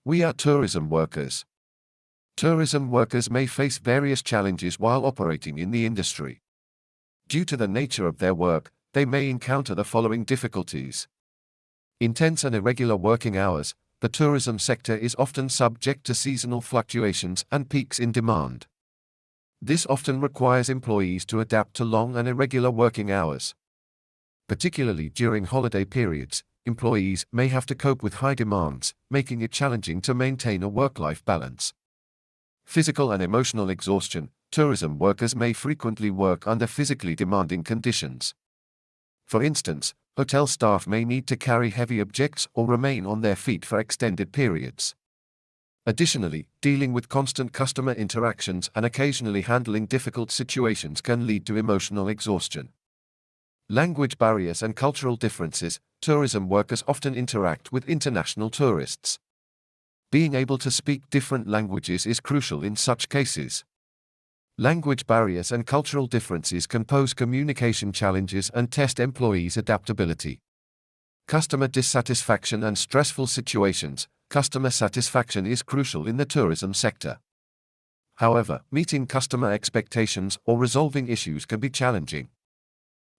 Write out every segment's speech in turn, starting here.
We are tourism workers. Tourism workers may face various challenges while operating in the industry. Due to the nature of their work, they may encounter the following difficulties. Intense and irregular working hours. The tourism sector is often subject to seasonal fluctuations and peaks in demand. This often requires employees to adapt to long and irregular working hours. Particularly during holiday periods, employees may have to cope with high demands, making it challenging to maintain a work-life balance. Physical and emotional exhaustion. Tourism workers may frequently work under physically demanding conditions. For instance, hotel staff may need to carry heavy objects or remain on their feet for extended periods. Additionally, dealing with constant customer interactions and occasionally handling difficult situations can lead to emotional exhaustion. Language barriers and cultural differences. Tourism workers often interact with international tourists. Being able to speak different languages is crucial in such cases. Language barriers and cultural differences can pose communication challenges and test employees' adaptability. Customer dissatisfaction and stressful situations. Customer satisfaction is crucial in the tourism sector. However, meeting customer expectations or resolving issues can be challenging.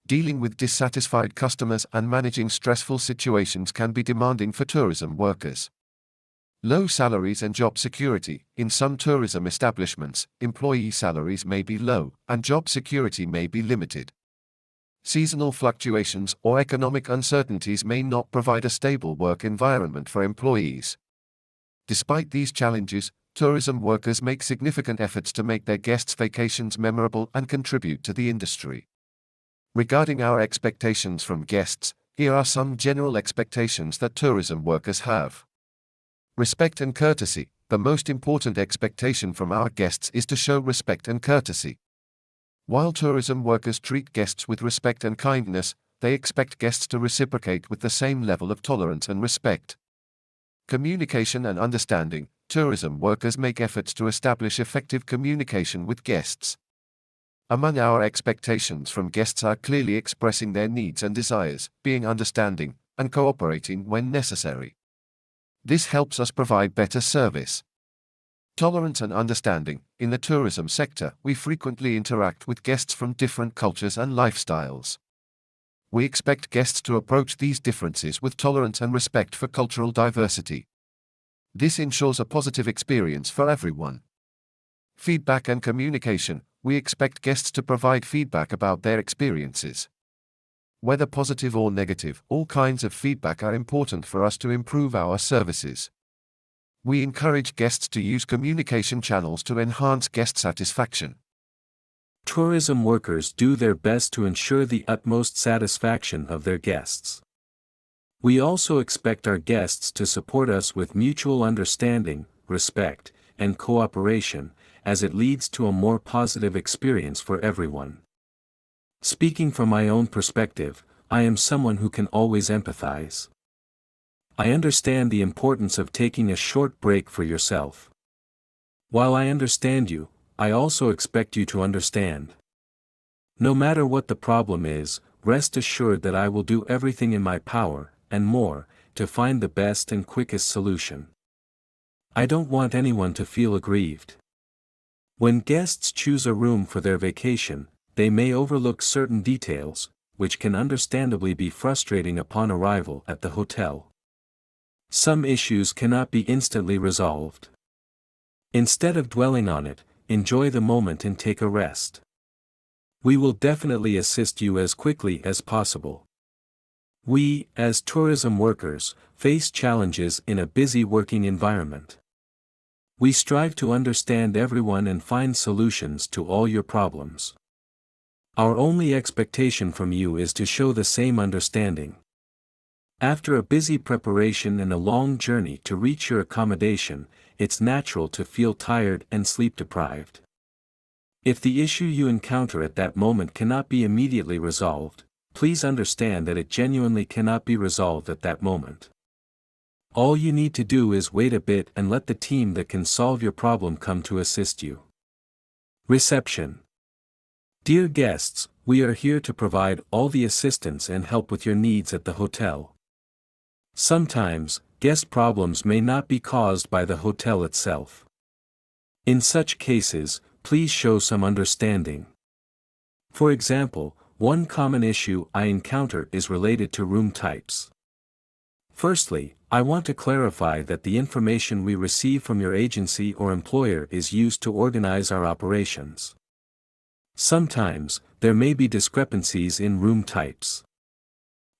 Dealing with dissatisfied customers and managing stressful situations can be demanding for tourism workers. Low salaries and job security. In some tourism establishments, employee salaries may be low, and job security may be limited. Seasonal fluctuations or economic uncertainties may not provide a stable work environment for employees. Despite these challenges, tourism workers make significant efforts to make their guests' vacations memorable and contribute to the industry. Regarding our expectations from guests, here are some general expectations that tourism workers have. Respect and courtesy. The most important expectation from our guests is to show respect and courtesy. While tourism workers treat guests with respect and kindness, they expect guests to reciprocate with the same level of tolerance and respect. Communication and understanding. Tourism workers make efforts to establish effective communication with guests. Among our expectations from guests are clearly expressing their needs and desires, being understanding, and cooperating when necessary. This helps us provide better service. Tolerance and understanding. In the tourism sector, we frequently interact with guests from different cultures and lifestyles. We expect guests to approach these differences with tolerance and respect for cultural diversity. This ensures a positive experience for everyone. Feedback and communication. We expect guests to provide feedback about their experiences. Whether positive or negative, all kinds of feedback are important for us to improve our services. We encourage guests to use communication channels to enhance guest satisfaction. Tourism workers do their best to ensure the utmost satisfaction of their guests. We also expect our guests to support us with mutual understanding, respect, and cooperation, as it leads to a more positive experience for everyone. Speaking from my own perspective, I am someone who can always empathize. I understand the importance of taking a short break for yourself. While I understand you, I also expect you to understand. No matter what the problem is, rest assured that I will do everything in my power, and more, to find the best and quickest solution. I don't want anyone to feel aggrieved. When guests choose a room for their vacation, they may overlook certain details, which can understandably be frustrating upon arrival at the hotel. Some issues cannot be instantly resolved. Instead of dwelling on it, enjoy the moment and take a rest. We will definitely assist you as quickly as possible. We, as tourism workers, face challenges in a busy working environment. We strive to understand everyone and find solutions to all your problems. Our only expectation from you is to show the same understanding. After a busy preparation and a long journey to reach your accommodation, it's natural to feel tired and sleep-deprived. If the issue you encounter at that moment cannot be immediately resolved, please understand that it genuinely cannot be resolved at that moment. All you need to do is wait a bit and let the team that can solve your problem come to assist you. Reception. Dear guests, we are here to provide all the assistance and help with your needs at the hotel. Sometimes, guest problems may not be caused by the hotel itself. In such cases, please show some understanding. For example, one common issue I encounter is related to room types. Firstly, I want to clarify that the information we receive from your agency or employer is used to organize our operations. Sometimes, there may be discrepancies in room types.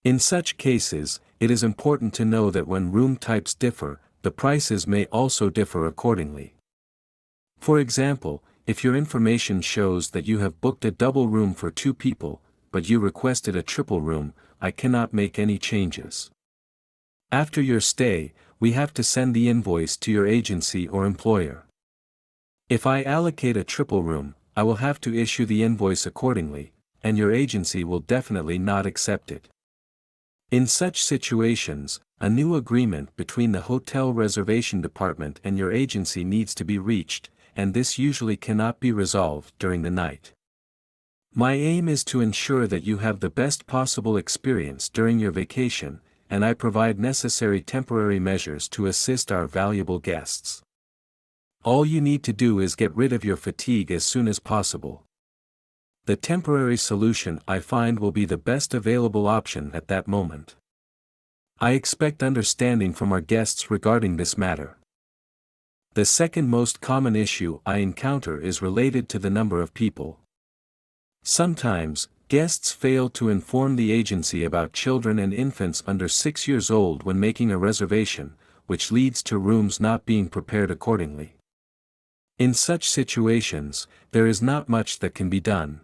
In such cases, it is important to know that when room types differ, the prices may also differ accordingly. For example, if your information shows that you have booked a double room for 2 people, but you requested a triple room, I cannot make any changes. After your stay, we have to send the invoice to your agency or employer. If I allocate a triple room, I will have to issue the invoice accordingly, and your agency will definitely not accept it. In such situations, a new agreement between the hotel reservation department and your agency needs to be reached, and this usually cannot be resolved during the night. My aim is to ensure that you have the best possible experience during your vacation, and I provide necessary temporary measures to assist our valuable guests. All you need to do is get rid of your fatigue as soon as possible. The temporary solution I find will be the best available option at that moment. I expect understanding from our guests regarding this matter. The second most common issue I encounter is related to the number of people. Sometimes, guests fail to inform the agency about children and infants under 6 years old when making a reservation, which leads to rooms not being prepared accordingly. In such situations, there is not much that can be done.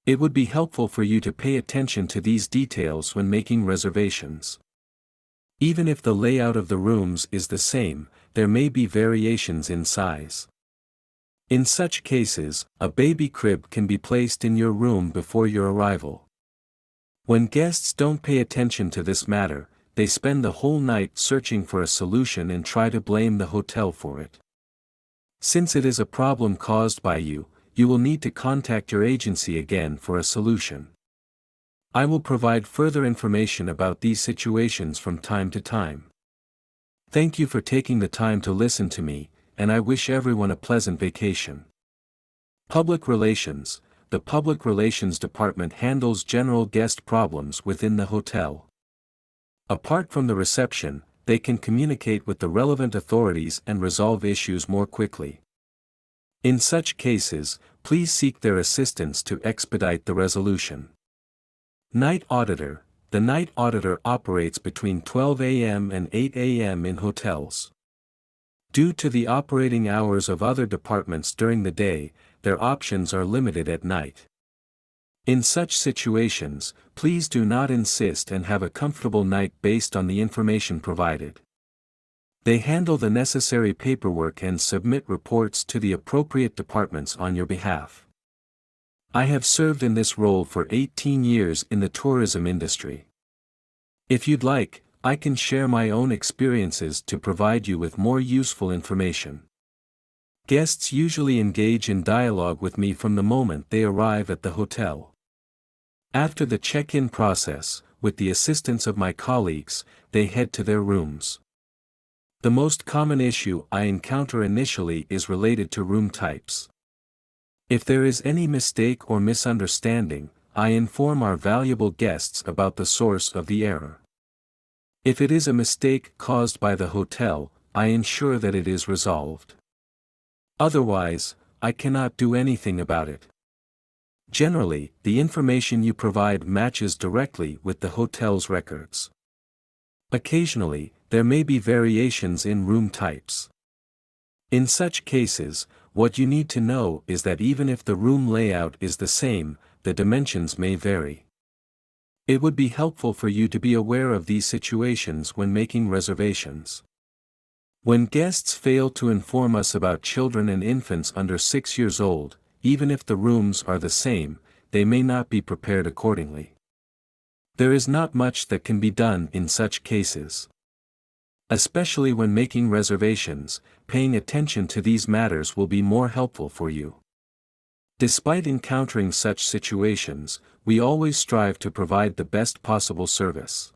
It would be helpful for you to pay attention to these details when making reservations. Even if the layout of the rooms is the same, there may be variations in size. In such cases, a baby crib can be placed in your room before your arrival. When guests don't pay attention to this matter, they spend the whole night searching for a solution and try to blame the hotel for it. Since it is a problem caused by you, you will need to contact your agency again for a solution. I will provide further information about these situations from time to time. Thank you for taking the time to listen to me, and I wish everyone a pleasant vacation. Public Relations. The Public Relations Department handles general guest problems within the hotel. Apart from the reception, they can communicate with the relevant authorities and resolve issues more quickly. In such cases, please seek their assistance to expedite the resolution. Night Auditor. The night auditor operates between 12 a.m. and 8 a.m. in hotels. Due to the operating hours of other departments during the day, their options are limited at night. In such situations, please do not insist and have a comfortable night based on the information provided. They handle the necessary paperwork and submit reports to the appropriate departments on your behalf. I have served in this role for 18 years in the tourism industry. If you'd like, I can share my own experiences to provide you with more useful information. Guests usually engage in dialogue with me from the moment they arrive at the hotel. After the check-in process, with the assistance of my colleagues, they head to their rooms. The most common issue I encounter initially is related to room types. If there is any mistake or misunderstanding, I inform our valuable guests about the source of the error. If it is a mistake caused by the hotel, I ensure that it is resolved. Otherwise, I cannot do anything about it. Generally, the information you provide matches directly with the hotel's records. Occasionally, there may be variations in room types. In such cases, what you need to know is that even if the room layout is the same, the dimensions may vary. It would be helpful for you to be aware of these situations when making reservations. When guests fail to inform us about children and infants under 6 years old, even if the rooms are the same, they may not be prepared accordingly. There is not much that can be done in such cases. Especially when making reservations, paying attention to these matters will be more helpful for you. Despite encountering such situations, we always strive to provide the best possible service.